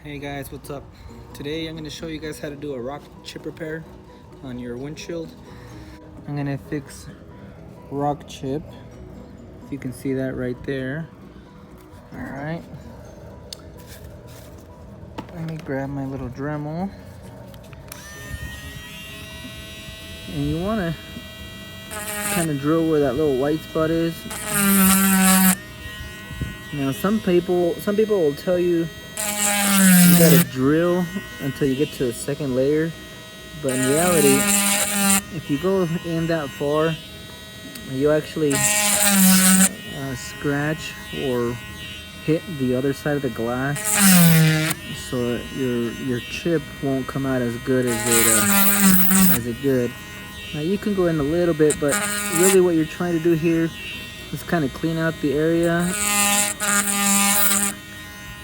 Hey guys, what's up? Today I'm going to show you guys how to do a rock chip repair on your windshield. I'm going to fix rock chip. If you can see that right there. Alright. Let me grab my little Dremel. And you want to kind of drill where that little white spot is. Now some people will tell you gotta drill until you get to the second layer, but in reality, if you go in that far, you actually scratch or hit the other side of the glass, so your chip won't come out as good as it could. Now you can go in a little bit, but really what you're trying to do here is kind of clean out the area.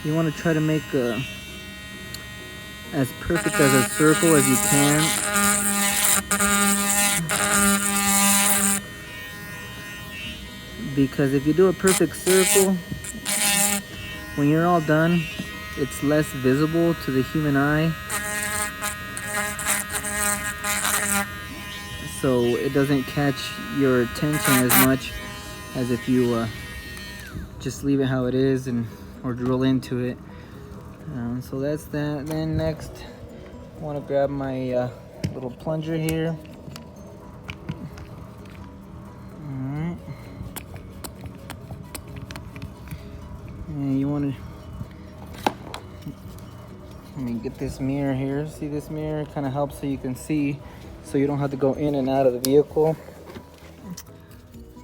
You want to try to make as perfect as a circle as you can. Because if you do a perfect circle, when you're all done, it's less visible to the human eye. So it doesn't catch your attention as much as if you just leave it how it is or drill into it. So that's that. Then next, I want to grab my little plunger here. Alright. And you want to, let me get this mirror here. See this mirror? It kind of helps so you can see, so you don't have to go in and out of the vehicle.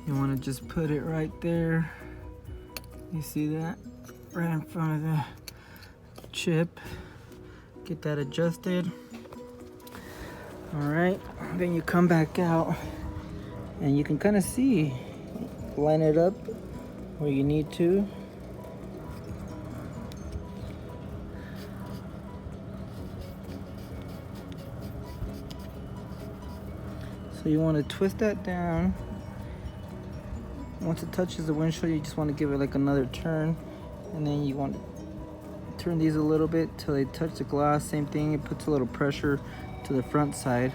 You want to just put it right there. You see that? Right in front of the chip. Get that adjusted. All right, then you come back out and you can kind of see, line it up where you need to. So you want to twist that down. Once it touches the windshield, you just want to give it like another turn, and then you want to turn these a little bit till they touch the glass. Same thing, it puts a little pressure to the front side.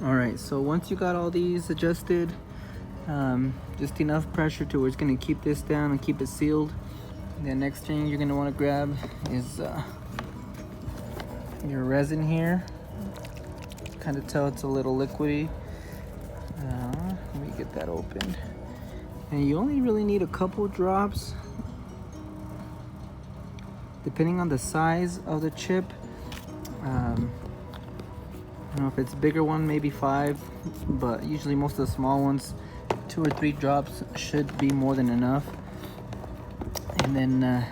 All right, so once you got all these adjusted, just enough pressure to where it's going to keep this down and keep it sealed. The next thing you're going to want to grab is your resin here. Kind of tell it's a little liquidy. Let me get that open. And you only really need a couple drops, depending on the size of the chip. You know, if it's a bigger one, maybe 5, but usually most of the small ones, 2 or 3 drops should be more than enough. And then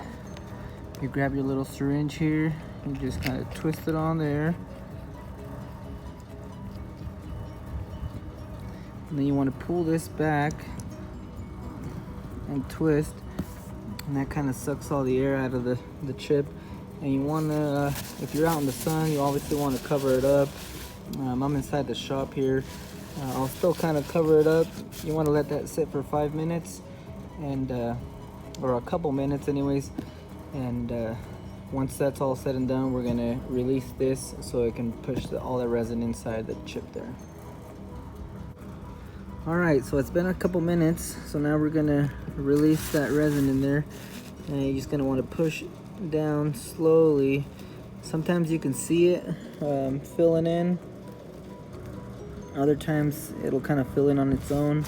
you grab your little syringe here, you just kind of twist it on there. And then you want to pull this back and twist, and that kind of sucks all the air out of the chip. And you want to, if you're out in the sun, you obviously want to cover it up. I'm inside the shop here. I'll still kind of cover it up. You want to let that sit for 5 minutes, and or a couple minutes anyways. And once that's all said and done, we're gonna release this so it can push all the resin inside the chip there. All right, so it's been a couple minutes, so now we're gonna release that resin in there, and you're just gonna want to push down slowly. Sometimes you can see it filling in. Other times it'll kind of fill in on its own.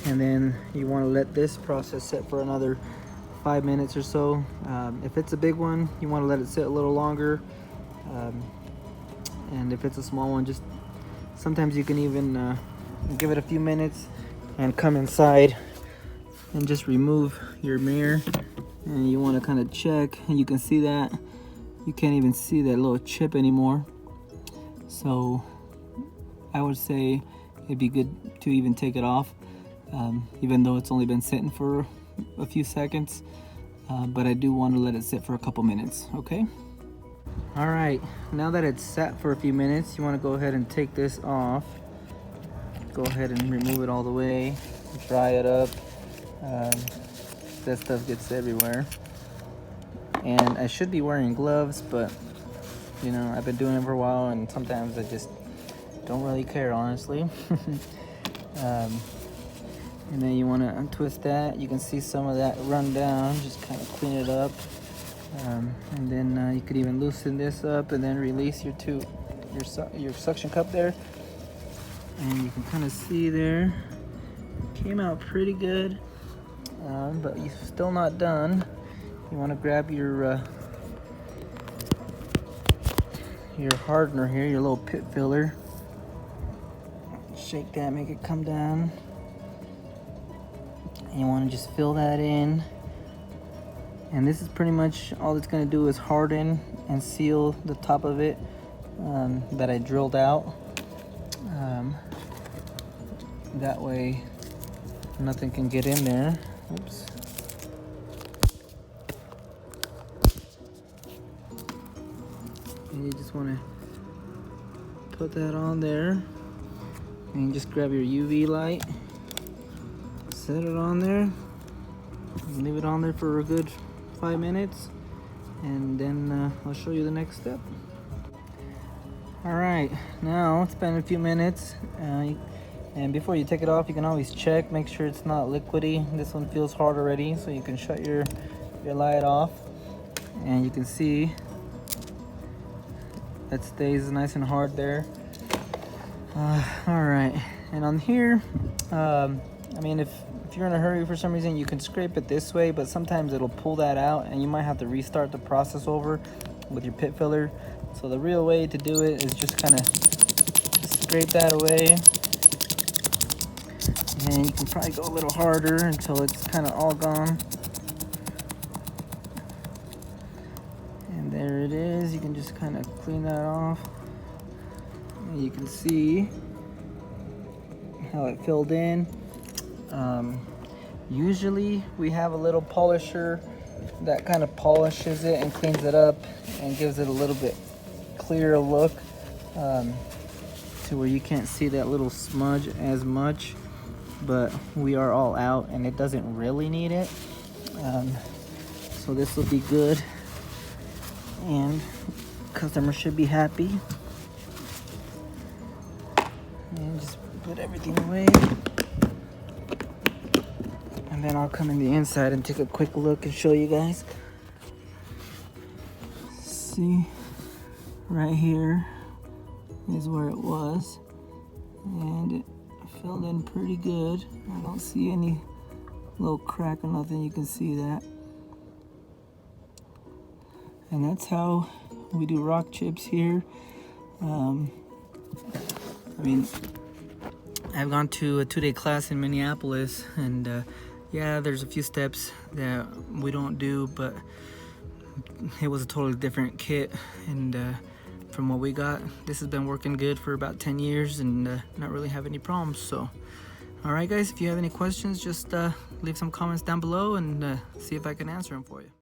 And then you want to let this process sit for another 5 minutes or so. If it's a big one, you want to let it sit a little longer. And if it's a small one, just sometimes you can even give it a few minutes and come inside and just remove your mirror. And you want to kind of check, and you can see that you can't even see that little chip anymore. So I would say it'd be good to even take it off, even though it's only been sitting for a few seconds. But I do want to let it sit for a couple minutes, okay? All right, now that it's sat for a few minutes, you want to go ahead and take this off. Go ahead and remove it all the way, dry it up. That stuff gets everywhere. And I should be wearing gloves, but you know, I've been doing it for a while, and sometimes I just don't really care, honestly. And then you want to untwist that. You can see some of that run down. Just kind of clean it up. And then you could even loosen this up and then release your suction cup there. And you can kind of see there, came out pretty good, but you're still not done. You want to grab your hardener here, your little pit filler. Shake that, make it come down. And you want to just fill that in. And this is pretty much all it's going to do is harden and seal the top of it that I drilled out. That way nothing can get in there. Oops. And you just want to put that on there. And you just grab your UV light. Set it on there, leave it on there for a good 5 minutes, and then I'll show you the next step. All right, now it's been a few minutes, and before you take it off, you can always check, make sure it's not liquidy. This one feels hard already, so you can shut your light off, and you can see that stays nice and hard there. All right, and on here, I mean, if you're in a hurry for some reason, you can scrape it this way, but sometimes it'll pull that out and you might have to restart the process over with your pit filler. So the real way to do it is just kind of scrape that away. And you can probably go a little harder until it's kind of all gone. And there it is. You can just kind of clean that off. And you can see how it filled in. Usually we have a little polisher that kind of polishes it and cleans it up and gives it a little bit clearer look, to where you can't see that little smudge as much, but we are all out and it doesn't really need it. So this will be good and customer should be happy. And just put everything away. And then I'll come in the inside and take a quick look and show you guys. See, right here is where it was, and it filled in pretty good. I don't see any little crack or nothing. You can see that. And that's how we do rock chips here. I mean, I've gone to a 2-day class in Minneapolis, and yeah, there's a few steps that we don't do, but it was a totally different kit, and from what we got, this has been working good for about 10 years and not really have any problems. So all right guys, if you have any questions, just leave some comments down below and see if I can answer them for you.